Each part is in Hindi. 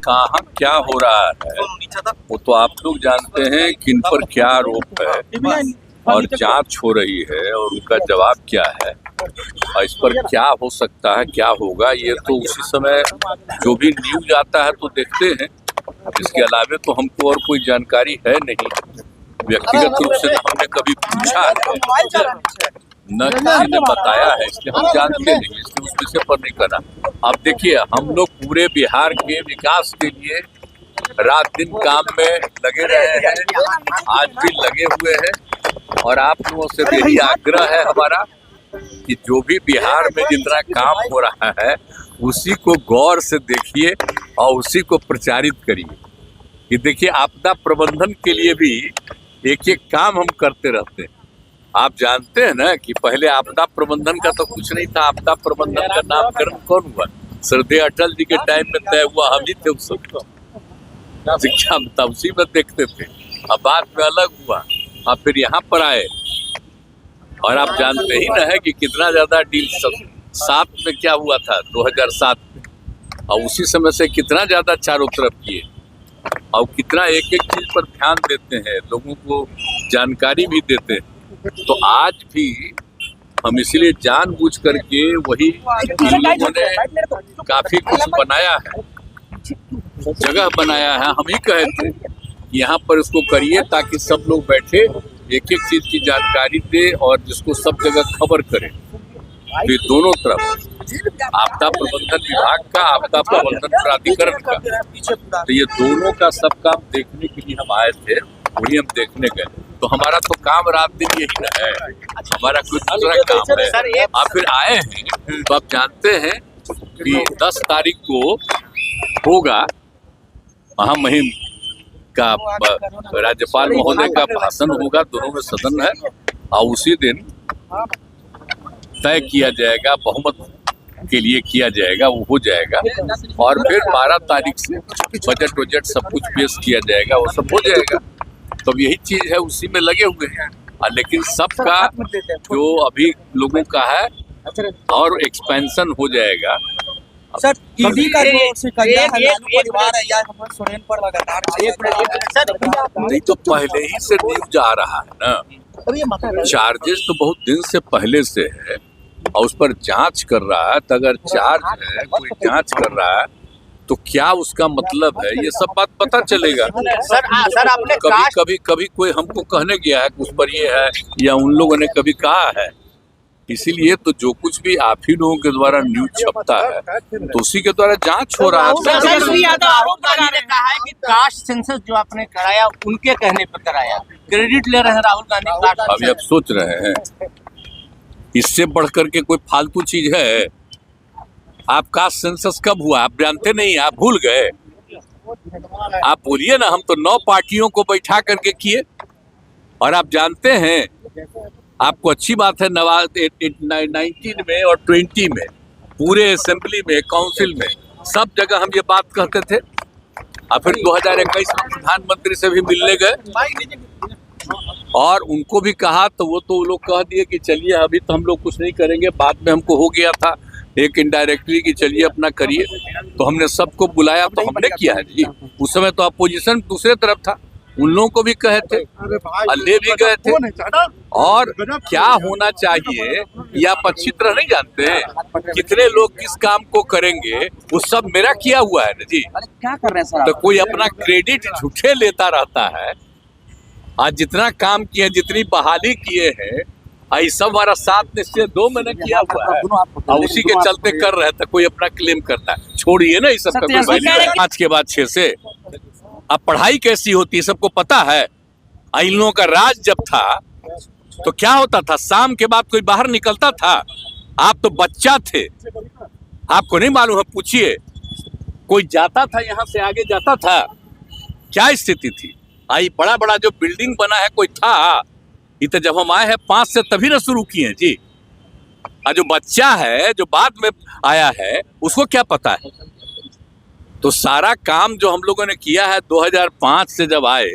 कहाँ क्या हो रहा है वो तो आप लोग जानते हैं, किन पर क्या आरोप है और जांच हो रही है और उनका जवाब क्या है और इस पर क्या हो सकता है, क्या होगा, ये तो उसी समय जो भी न्यूज आता है तो देखते हैं। इसके अलावे तो हमको और कोई जानकारी है नहीं। व्यक्तिगत रूप से हमने कभी पूछा है, न किसी ने बताया है, इसलिए हम जानते नहीं, इसलिए उस विषय पर नहीं करना। अब देखिए, हम लोग पूरे बिहार के विकास के लिए रात दिन काम में लगे रहे हैं, आज भी लगे हुए हैं और आप लोगों से यही आग्रह है हमारा कि जो भी बिहार में जितना काम हो रहा है उसी को गौर से देखिए और उसी को प्रचारित करिए। कि देखिए, आपदा प्रबंधन के लिए भी एक एक काम हम करते रहते हैं। आप जानते हैं ना कि पहले आपदा प्रबंधन का तो कुछ नहीं था। आपदा प्रबंधन का नामकरण कौन हुआ? श्रद्धेय अटल जी के टाइम में तय हुआ, हम ही थे उस समय शिक्षा में, तब उसी में देखते थे। अब बाद में अलग हुआ, अब फिर यहाँ पर आए और आप जानते ही ना है कि कितना ज्यादा डील 7 में क्या हुआ था, 2007 में, और उसी समय से कितना ज्यादा चारों तरफ किए और कितना एक एक चीज पर ध्यान देते हैं, लोगों को जानकारी भी देते हैं। तो आज भी हम इसलिए जानबूझ करके वही इन लोगों ने काफी कुछ बनाया है, जगह बनाया है। हम ही कहे थे यहाँ पर इसको करिए ताकि सब लोग बैठे एक एक चीज की जानकारी दे और जिसको सब जगह खबर करे। तो दोनों तरफ आपदा प्रबंधन विभाग का, आपदा प्रबंधन प्राधिकरण का, तो ये दोनों का सब काम देखने के लिए हम आए थे, वही हम देखने गए। तो हमारा तो काम रात दिन यही है, हमारा कोई दूसरा काम है। आप फिर आए हैं तो आप जानते हैं कि 10 तारीख को होगा महामहिम का राज्यपाल महोदय का भाषण होगा, दोनों में सदन है और उसी दिन तय किया जाएगा, बहुमत के लिए किया जाएगा, वो हो जाएगा और फिर 12 तारीख से बजट सब कुछ पेश किया जाएगा, वो सब हो जाएगा। तो यही चीज है, उसी में लगे हुए हैं। लेकिन सबका जो अभी लोगों का है और एक्सपेंशन हो जाएगा। सर, ईडी का जो शिकंजा है लालू परिवार है या हेमंत सोरेन पर लगातार नहीं तो पहले ही से न्यूज आ रहा है ना, चार्जेस तो बहुत दिन से पहले से है और उस पर जांच कर रहा है। तो अगर चार्ज है, कोई जांच कर रहा है तो क्या उसका मतलब है, ये सब बात पता चलेगा। सर आपने कभी कोई हमको कहने गया है कि उस पर ये है या उन लोगों ने कभी कहा है। इसीलिए तो जो कुछ भी आप ही लोगों के द्वारा न्यूज छपता है तो उसी के द्वारा जांच हो रहा है। आरोप ने कहा है कि कास्ट सेंसस जो आपने कराया उनके कहने पर कराया, क्रेडिट ले रहे हैं राहुल गांधी। अभी आप सोच रहे हैं इससे बढ़ करके कोई फालतू चीज है? आप कास्ट सेंसस कब हुआ आप जानते नहीं, आप भूल गए? आप बोलिए ना, हम तो 9 पार्टियों को बैठा करके किए और आप जानते हैं, आपको अच्छी बात है, 19 में और 20 में पूरे असेंबली में, काउंसिल में, सब जगह हम ये बात कहते थे। और फिर 2021 में प्रधानमंत्री से भी मिलने गए और उनको भी कहा तो वो लोग कह दिए कि चलिए अभी तो हम लोग कुछ नहीं करेंगे, बाद में हमको हो गया था एक इनडायरेक्टली कि चलिए अपना करिए। तो हमने सबको बुलाया तो हमने किया है जी। उस समय तो अपोजिशन दूसरे तरफ था, उन लोगों को भी कहे थे, ले भी गए थे। और क्या होना चाहिए ये आप अच्छी तरह नहीं जानते हैं, कितने लोग किस काम को करेंगे वो सब मेरा किया हुआ है ना जी। क्या कर रहे हैं सर? तो कोई अपना क्रेडिट झूठे लेता रहता है। आज जितना काम किए, जितनी बहाली किए हैं, आई सब हमारा 7 निश्चय 2 महीने किया हुआ है और उसी के चलते कर रहे थे। कोई अपना क्लेम करता है, छोड़िए ना इस सब का। आज के बाद 6 से अब पढ़ाई कैसी होती है सबको पता है। इन लोगों का राज जब था तो क्या होता था, शाम के बाद कोई बाहर निकलता था? आप तो बच्चा थे, आपको नहीं मालूम है, पूछिए। कोई जाता था यहाँ से आगे जाता था, क्या स्थिति थी? आई बड़ा बड़ा जो बिल्डिंग बना है कोई था? ये तो जब हम आए हैं 5 से तभी ना शुरू किए हैं जी। और जो बच्चा है जो बाद में आया है उसको क्या पता है? तो सारा काम जो हम लोगों ने किया है 2005 से जब आए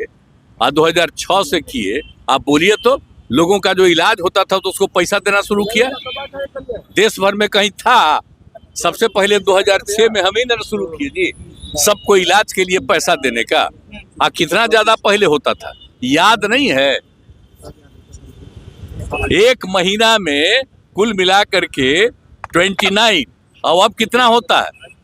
और 2006 से किए, आप बोलिए तो लोगों का जो इलाज होता था तो उसको पैसा देना शुरू किया। देश भर में कहीं था? सबसे पहले 2006 में हम ही ने शुरू किए जी। सबको इलाज के लिए पैसा देने का। कितना ज्यादा पहले होता था, याद नहीं है? एक महीना में कुल मिला करके 29, और अब कितना होता है?